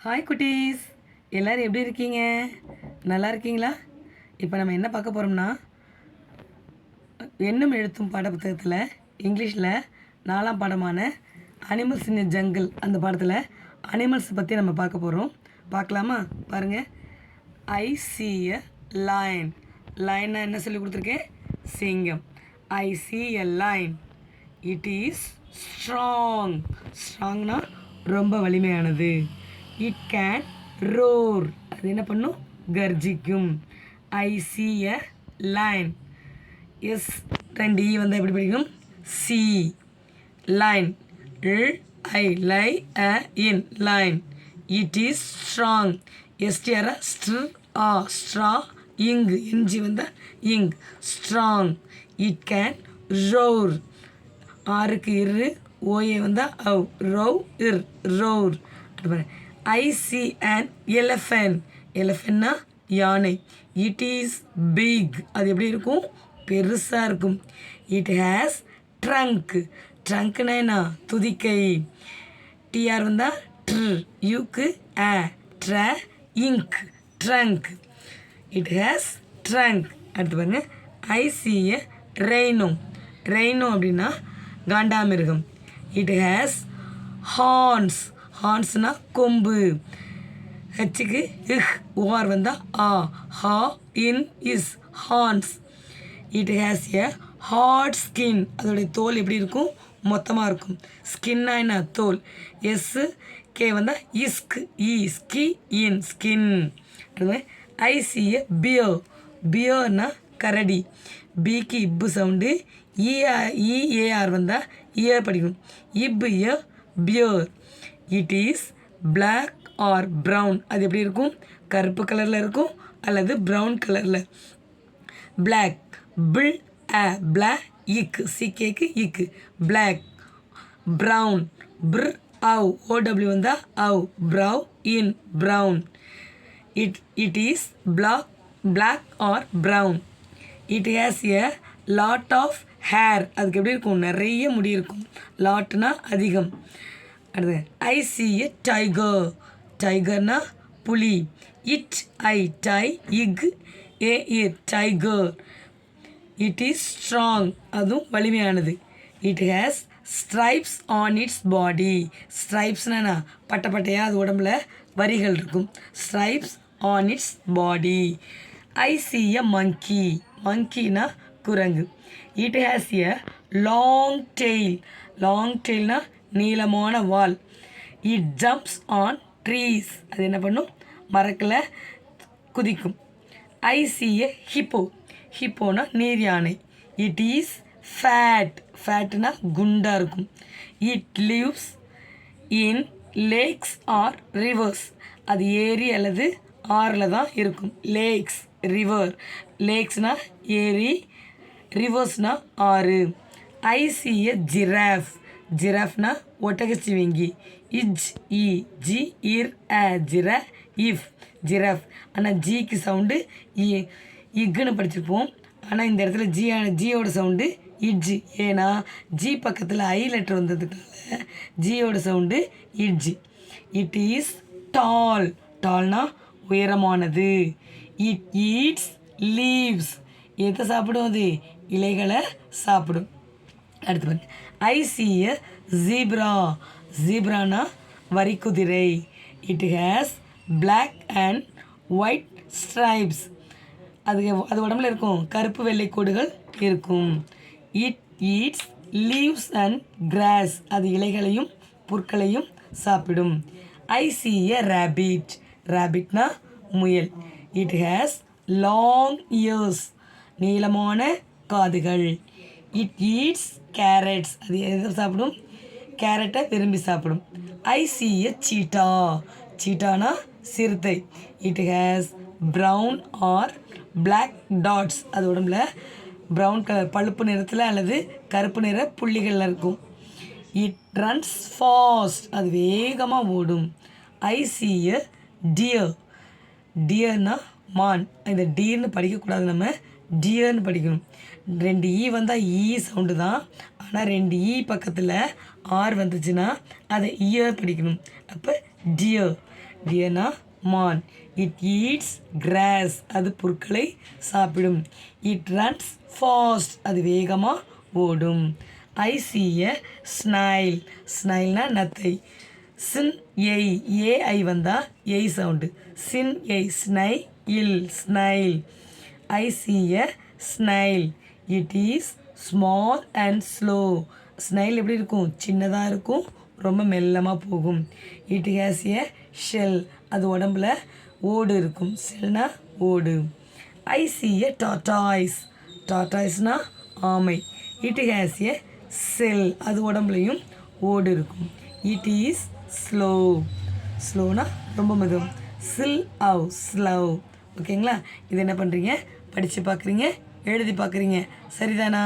Hi குட்டீஸ், எல்லோரும் எப்படி இருக்கீங்க? நல்லா இருக்கீங்களா? இப்போ நம்ம என்ன பார்க்க போகிறோம்னா, எண்ணும் எழுத்தும் பாடப்புத்தகத்தில் இங்கிலீஷில் 4ஆம் பாடமான அனிமல்ஸ் இன் ஜங்கிள் அந்த பாடத்தில் அனிமல்ஸ் பற்றி நம்ம பார்க்க போகிறோம். பார்க்கலாமா? பாருங்கள். ஐ சி எ லைன். லைன்னா என்ன சொல்லி கொடுத்துருக்கேன்? சிங்கம். I see a lion. It is strong. ஸ்ட்ராங்னா ரொம்ப வலிமையானது. It can roar. அது என்ன பண்ணும்? கர்ஜிக்கும். I see a lion. S 2 வந்து எப்படி படிக்கும்? சி. லைன். ஐ லை அ இன் lion. It is strong. STR ஸ்ட்ர் ஆ ஸ்ட்ரா இங். இஞ்சி வந்தால் இங். ஸ்ட்ராங். It can roar. ஆறுக்கு இரு, ஓஏ வந்தால் அவ். ரவ் இர் roar. I see an elephant. எலஃபென்ட்னா யானை. It is big. அது எப்படி இருக்கும்? பெருசாக இருக்கும். It has trunk. ட்ரங்க்னா என்ன? துதிக்கை. டிஆர் வந்தால் ட்ர். யூக்கு அ. ட்ர இங்க். ட்ரங்க். It has trunk. அடுத்து பாருங்க. ஐ சி எ ரெய்னோ. ரெய்னோ அப்படின்னா காண்டாமிருகம். It has horns. ஹார்ன்ஸ்னா கொம்பு. ஹச்சுக்கு இஹ். ஓஆர் வந்தால் ஆ. ஹா in is horns. It has a hard skin. அதோடைய தோல் எப்படி இருக்கும்? மொத்தமாக இருக்கும். ஸ்கின்னா என்ன? தோல். எஸ்ஸு கே வந்தால் இஸ்க். இ ஸ்கி இன் ஸ்கின். அது ஐ சி எ பியர். பியர்னா கரடி. பிக்கு இப்பு சவுண்டு. இஏஆர் வந்தால் இயர் படிக்கணும். இப் a bear. It is black or brown. அது எப்படி இருக்கும்? கருப்பு கலரில் இருக்கும் அல்லது ப்ரௌன் கலரில். பிளாக். பிள் அ பிளா இக்கு. சிகேக்கு இக்கு. பிளாக். ப்ரௌன். பிர் அவ். ஓடபிள்யூ வந்தால் அவ். ப்ரவ் in brown. It is black or brown. It has a lot of hair. அதுக்கு எப்படி இருக்கும்? நிறைய முடி இருக்கும். லாட்னா அதிகம். அடுத்து ஐ சி எ டைகர். டைகர்னா புலி. இட் ஐ டை இக் ஏ இர் டைகர். It is strong. அதுவும் வலிமையானது. It has stripes on its body. ஸ்ட்ரைப்ஸ்னா பட்டை பட்டையாக அது உடம்புல வரிகள் இருக்கும். Stripes on its body. I see a monkey. மங்கினா குரங்கு. It has a long tail. Long டெய்ல்னா நீளமான வால். It jumps on trees. அது என்ன பண்ணும்? மரத்தில் குதிக்கும். ஐ சி எ ஹிப்போ. ஹிப்போனா நீர் யானை. It is fat. ஃபேட்னா குண்டாக இருக்கும். It lives in lakes or rivers. அது ஏரி அல்லது ஆறில் தான் இருக்கும். லேக்ஸ். ரிவர். லேக்ஸ்னால் ஏரி, ரிவர்ஸ்னா ஆறு. ஐ சி எ ஜிராஃப். ஜிராஃப்னா ஒட்டகச்சிவிங்கி. இஜ் இ ஜி இர் அ ஜிர இஃப். ஜிராஃப். ஆனால் ஜிக்கு சவுண்டு இக்குன்னு படிச்சிருப்போம். ஆனால் இந்த இடத்துல ஜியோட சவுண்டு இட்ஜி. ஏன்னா ஜி பக்கத்தில் ஐ லெட்டர் வந்ததுனால ஜியோட சவுண்டு இட்ஜி. It is tall. டால்னா உயரமானது. It eats leaves. எதை சாப்பிடும்? அது இலைகளை சாப்பிடும். அடுத்து பாருங்க. I see a zebra. ஜீப்ரானா வரிக்குதிரை. It has black and white stripes. அது உடம்புல இருக்கும் கருப்பு வெள்ளை கோடுகள் இருக்கும். It eats leaves and grass. அது இலைகளையும் புற்களையும் சாப்பிடும். ஐ சி எ ரேபிட். ரேபிட்னா முயல். It has long years. நீளமான காதுகள். It eats carrots. அது எதை சாப்பிடும்? கேரட்டை விரும்பி சாப்பிடும். ஐ சி எ சீட்டா. சீட்டானா சிறுத்தை. It has brown or black dots. அது உடம்புல ப்ரௌன் கலர் பழுப்பு நிறத்தில் அல்லது கருப்பு நிற புள்ளிகளில் இருக்கும். It runs fast. அது வேகமாக ஓடும். ஐ சி எ டியர். டியர்னா மான். இந்த டீர்னு படிக்கக்கூடாது, நம்ம டியர்னு படிக்கணும். 2 ஈ வந்தால் ஈ சவுண்டு தான். ஆனால் 2 ஈ பக்கத்தில் ஆர் வந்துச்சுன்னா அதை இயர் படிக்கணும். அப்போ டியர். டியர்னா மான். இட் ஈட்ஸ் கிராஸ், அது புற்களை சாப்பிடும். இட் ரன்ஸ் ஃபாஸ்ட், அது வேகமாக ஓடும். ஐ see a snail. ஸ்னைல்னா நத்தை. சின் எய், ஏஐ வந்தால் எய் சவுண்டு. சின் எய், ஸ்னை இல், snail. I see a snail. It is small and slow. Snail எப்படி இருக்கும்? சின்னதாக இருக்கும், ரொம்ப மெல்லமாக போகும். இட் ஹேஸ் ஏ ஷெல், அது உடம்புல ஓடு இருக்கும். ஷெல்னா ஓடு. ஐ see a tortoise. டாட்டாய்ஸ்னா ஆமை. இட் ஹேஸ் ஏ செல், அது உடம்புலையும் ஓடு இருக்கும். It is slow. ஸ்லோனா ரொம்ப மெதுவும். சில் அவ், ஸ்லவ். ஓகேங்களா? இது என்ன பண்ணுறீங்க? படித்து பார்க்குறீங்க, எழுதி பார்க்குறீங்க. சரிதானா?